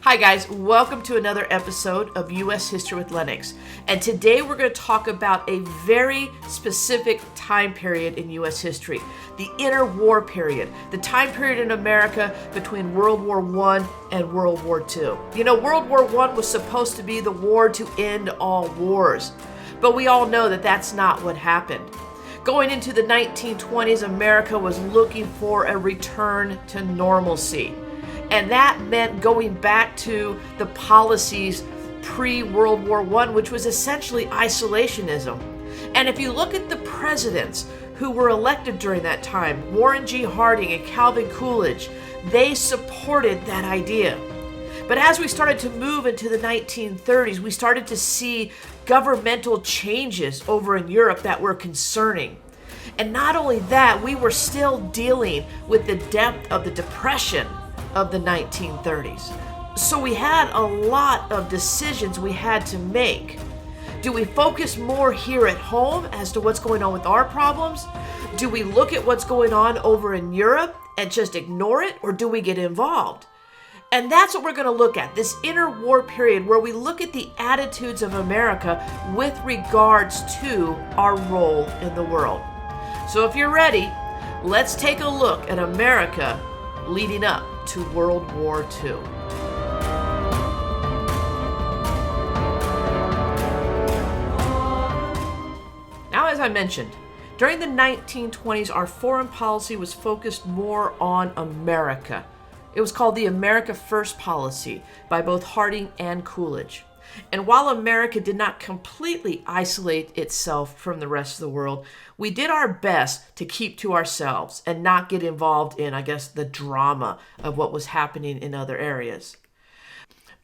Hi guys, welcome to another episode of U.S. History with Lennox. And today we're going to talk about a very specific time period in U.S. history, the interwar period, the time period in America between World War I and World War II. You know, World War I was supposed to be the war to end all wars, but we all know that that's not what happened. Going into the 1920s, America was looking for a return to normalcy. And that meant going back to the policies pre-World War I, which was essentially isolationism. And if you look at the presidents who were elected during that time, Warren G. Harding and Calvin Coolidge, they supported that idea. But as we started to move into the 1930s, we started to see governmental changes over in Europe that were concerning. And not only that, we were still dealing with the depth of the Depression of the 1930s. So we had a lot of decisions we had to make. Do we focus more here at home as to what's going on with our problems? Do we look at what's going on over in Europe and just ignore it, or do we get involved? And that's what we're going to look at, this interwar period where we look at the attitudes of America with regards to our role in the world. So if you're ready, let's take a look at America leading up to World War II. Now, as I mentioned, during the 1920s, our foreign policy was focused more on America. It was called the America First policy by both Harding and Coolidge. And while America did not completely isolate itself from the rest of the world, we did our best to keep to ourselves and not get involved in, the drama of what was happening in other areas.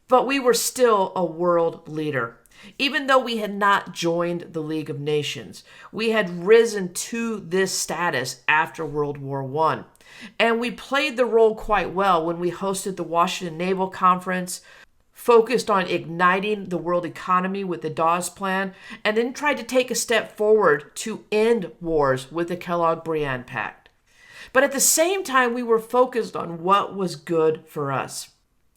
But we were still a world leader. Even though we had not joined the League of Nations, we had risen to this status after World War I. And we played the role quite well when we hosted the Washington Naval Conference, focused on igniting the world economy with the Dawes Plan, and then tried to take a step forward to end wars with the Kellogg-Briand Pact. But at the same time, we were focused on what was good for us.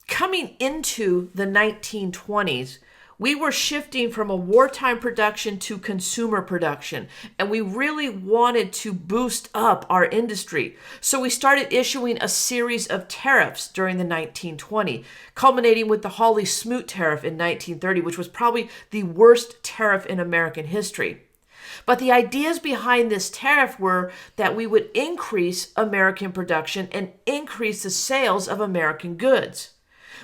Coming into the 1920s, we were shifting from a wartime production to consumer production, and we really wanted to boost up our industry. So we started issuing a series of tariffs during the 1920s, culminating with the Hawley-Smoot tariff in 1930, which was probably the worst tariff in American history. But the ideas behind this tariff were that we would increase American production and increase the sales of American goods.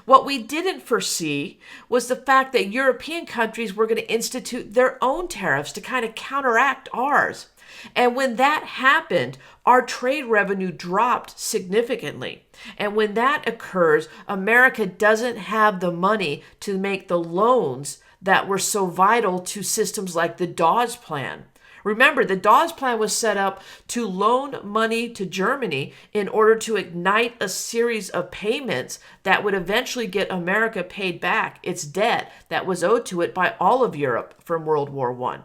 What we didn't foresee was the fact that European countries were going to institute their own tariffs to kind of counteract ours. And when that happened, our trade revenue dropped significantly. And when that occurs, America doesn't have the money to make the loans that were so vital to systems like the Dawes Plan. Remember, the Dawes Plan was set up to loan money to Germany in order to ignite a series of payments that would eventually get America paid back its debt that was owed to it by all of Europe from World War I.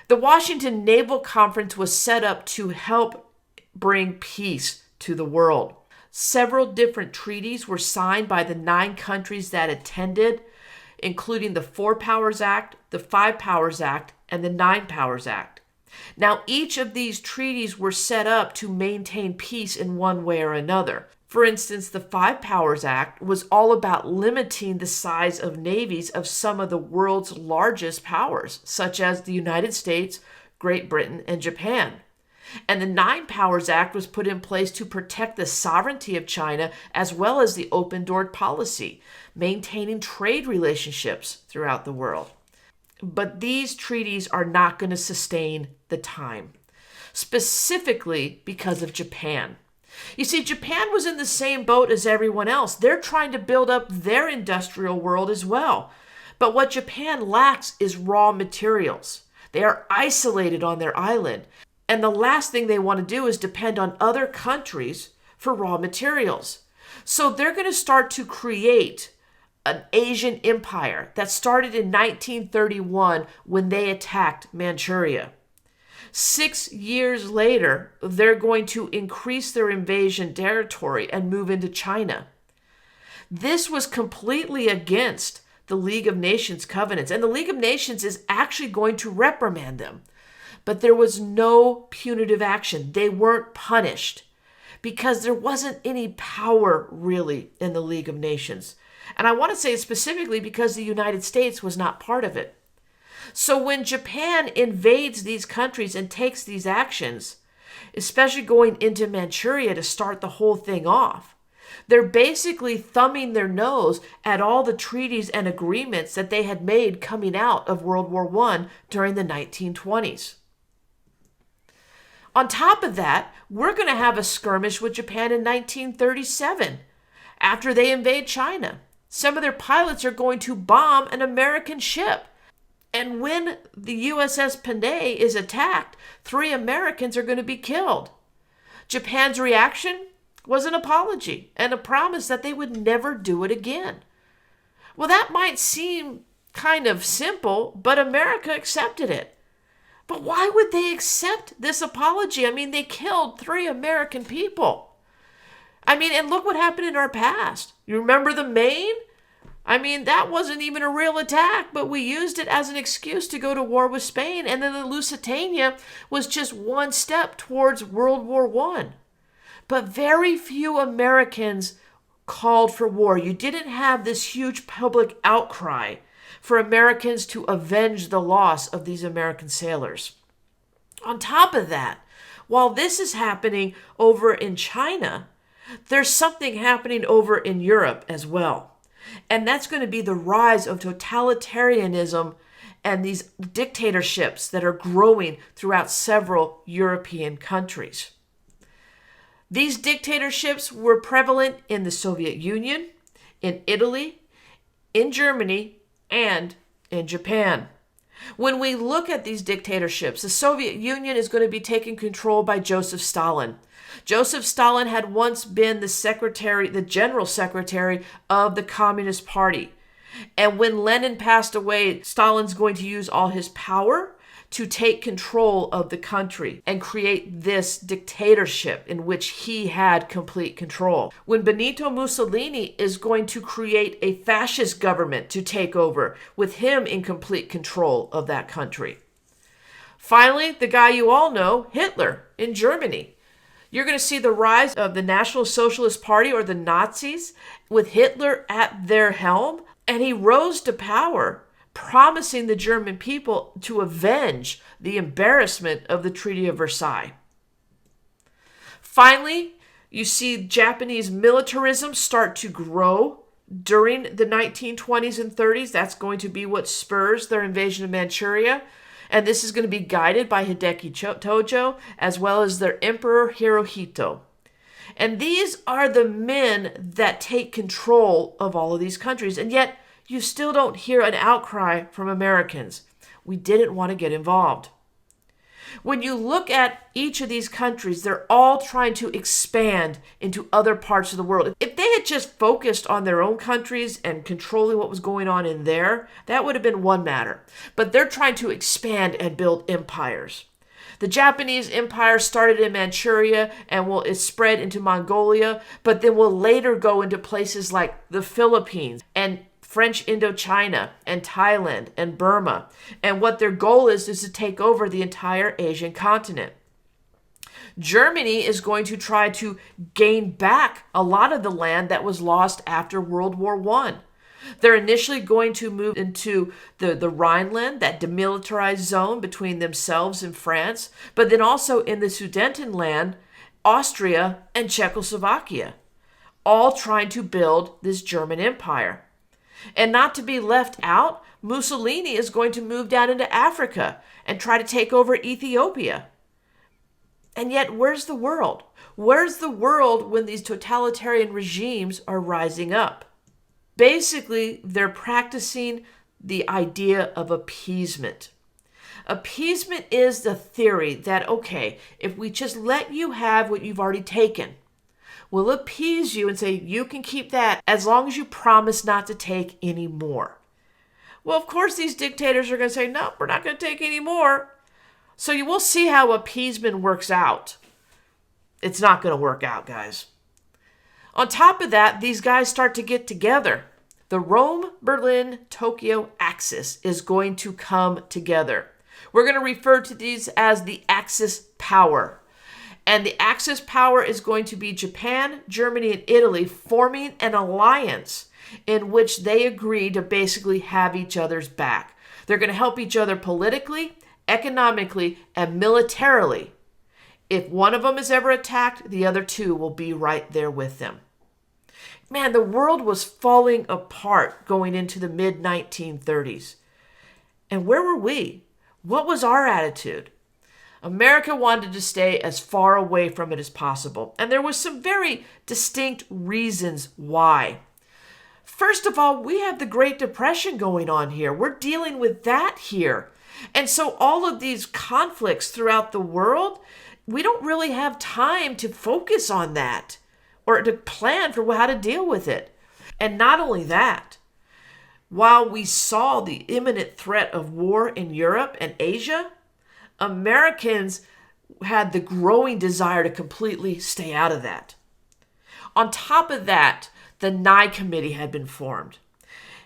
The Washington Naval Conference was set up to help bring peace to the world. Several different treaties were signed by the 9 countries that attended, including the 4 Powers Act, the 5 Powers Act, and the 9 Powers Act. Now, each of these treaties were set up to maintain peace in one way or another. For instance, the 5 Powers Act was all about limiting the size of navies of some of the world's largest powers, such as the United States, Great Britain, and Japan. And the 9 Powers Act was put in place to protect the sovereignty of China as well as the open-door policy, maintaining trade relationships throughout the world. But these treaties are not going to sustain the time, specifically because of Japan. You see, Japan was in the same boat as everyone else. They're trying to build up their industrial world as well. But what Japan lacks is raw materials. They are isolated on their island. And the last thing they want to do is depend on other countries for raw materials. So they're going to start to create an Asian empire that started in 1931 when they attacked Manchuria. 6 years later, they're going to increase their invasion territory and move into China. This was completely against the League of Nations covenants, and the League of Nations is actually going to reprimand them. But there was no punitive action. They weren't punished because there wasn't any power really in the League of Nations. And I want to say specifically because the United States was not part of it. So when Japan invades these countries and takes these actions, especially going into Manchuria to start the whole thing off, they're basically thumbing their nose at all the treaties and agreements that they had made coming out of World War I during the 1920s. On top of that, we're going to have a skirmish with Japan in 1937 after they invade China. Some of their pilots are going to bomb an American ship. And when the USS Panay is attacked, 3 Americans are going to be killed. Japan's reaction was an apology and a promise that they would never do it again. Well, that might seem kind of simple, but America accepted it. But why would they accept this apology? I mean, they killed 3 American people. I mean, and look what happened in our past. You remember the Maine? I mean, that wasn't even a real attack, but we used it as an excuse to go to war with Spain. And then the Lusitania was just one step towards World War I. But very few Americans called for war. You didn't have this huge public outcry for Americans to avenge the loss of these American sailors. On top of that, while this is happening over in China, there's something happening over in Europe as well. And that's going to be the rise of totalitarianism and these dictatorships that are growing throughout several European countries. These dictatorships were prevalent in the Soviet Union, in Italy, in Germany, and in Japan. When we look at these dictatorships, the Soviet Union is going to be taken control by Joseph Stalin. Joseph Stalin had once been the general secretary of the Communist Party. And when Lenin passed away, Stalin's going to use all his power to take control of the country and create this dictatorship in which he had complete control. When Benito Mussolini is going to create a fascist government to take over, with him in complete control of that country. Finally, the guy you all know, Hitler, in Germany. You're going to see the rise of the National Socialist Party, or the Nazis, with Hitler at their helm, and he rose to power, promising the German people to avenge the embarrassment of the Treaty of Versailles. Finally, you see Japanese militarism start to grow during the 1920s and 30s. That's going to be what spurs their invasion of Manchuria. And this is going to be guided by Hideki Tojo, as well as their Emperor Hirohito. And these are the men that take control of all of these countries. And yet, you still don't hear an outcry from Americans. We didn't want to get involved. When you look at each of these countries, they're all trying to expand into other parts of the world. If they had just focused on their own countries and controlling what was going on in there, that would have been one matter. But they're trying to expand and build empires. The Japanese empire started in Manchuria and is spread into Mongolia, but then will later go into places like the Philippines and French Indochina and Thailand and Burma. And what their goal is to take over the entire Asian continent. Germany is going to try to gain back a lot of the land that was lost after World War I. They're initially going to move into the Rhineland, that demilitarized zone between themselves and France, but then also in the Sudetenland, Austria, and Czechoslovakia, all trying to build this German empire. And not to be left out, Mussolini is going to move down into Africa and try to take over Ethiopia. And yet, where's the world? Where's the world when these totalitarian regimes are rising up? Basically, they're practicing the idea of appeasement. Appeasement is the theory that, okay, if we just let you have what you've already taken, we'll appease you and say, you can keep that as long as you promise not to take any more. Well, of course, these dictators are going to say, no, we're not going to take any more. So you will see how appeasement works out. It's not going to work out, guys. On top of that, these guys start to get together. The Rome-Berlin-Tokyo axis is going to come together. We're going to refer to these as the Axis power. And the Axis power is going to be Japan, Germany, and Italy forming an alliance in which they agree to basically have each other's back. They're going to help each other politically, economically, and militarily. If one of them is ever attacked, the other two will be right there with them. Man, the world was falling apart going into the mid-1930s. And where were we? What was our attitude? America wanted to stay as far away from it as possible. And there was some very distinct reasons why. First of all, we have the Great Depression going on here. We're dealing with that here. And so all of these conflicts throughout the world, we don't really have time to focus on that or to plan for how to deal with it. And not only that, while we saw the imminent threat of war in Europe and Asia, Americans had the growing desire to completely stay out of that. On top of that, the Nye Committee had been formed.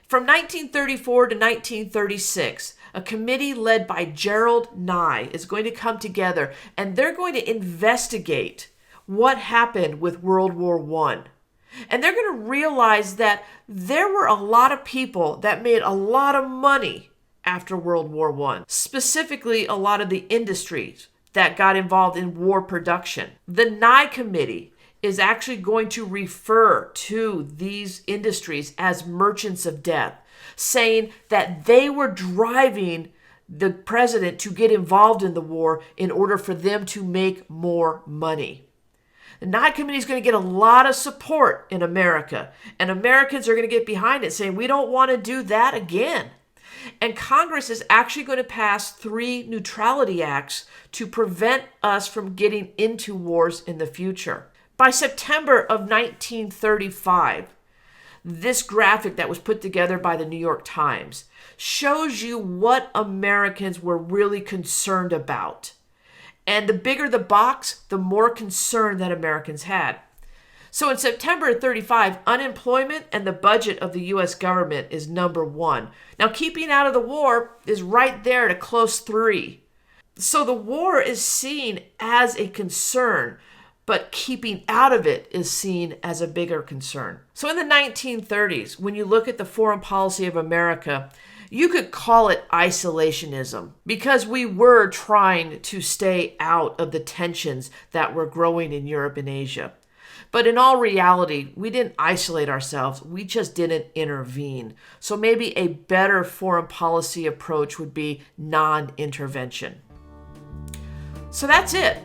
From 1934 to 1936, a committee led by Gerald Nye is going to come together, and they're going to investigate what happened with World War I. And they're going to realize that there were a lot of people that made a lot of money after World War I, specifically a lot of the industries that got involved in war production. The Nye Committee is actually going to refer to these industries as merchants of death, saying that they were driving the president to get involved in the war in order for them to make more money. The Nye Committee is going to get a lot of support in America, and Americans are going to get behind it, saying we don't want to do that again. And Congress is actually going to pass 3 neutrality acts to prevent us from getting into wars in the future. By September of 1935, this graphic that was put together by the New York Times shows you what Americans were really concerned about. And the bigger the box, the more concern that Americans had. So in September of 35, unemployment and the budget of the U.S. government is number 1. Now, keeping out of the war is right there at a close 3. So the war is seen as a concern, but keeping out of it is seen as a bigger concern. So in the 1930s, when you look at the foreign policy of America, you could call it isolationism because we were trying to stay out of the tensions that were growing in Europe and Asia. But in all reality, we didn't isolate ourselves. We just didn't intervene. So maybe a better foreign policy approach would be non-intervention. So that's it.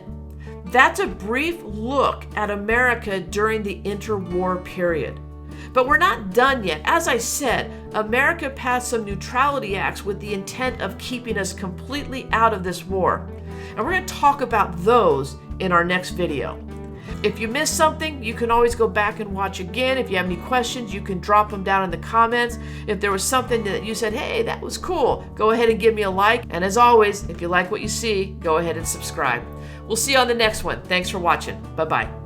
That's a brief look at America during the interwar period. But we're not done yet. As I said, America passed some neutrality acts with the intent of keeping us completely out of this war. And we're going to talk about those in our next video. If you missed something, you can always go back and watch again. If you have any questions, you can drop them down in the comments. If there was something that you said, hey, that was cool, go ahead and give me a like. And as always, if you like what you see, go ahead and subscribe. We'll see you on the next one. Thanks for watching. Bye-bye.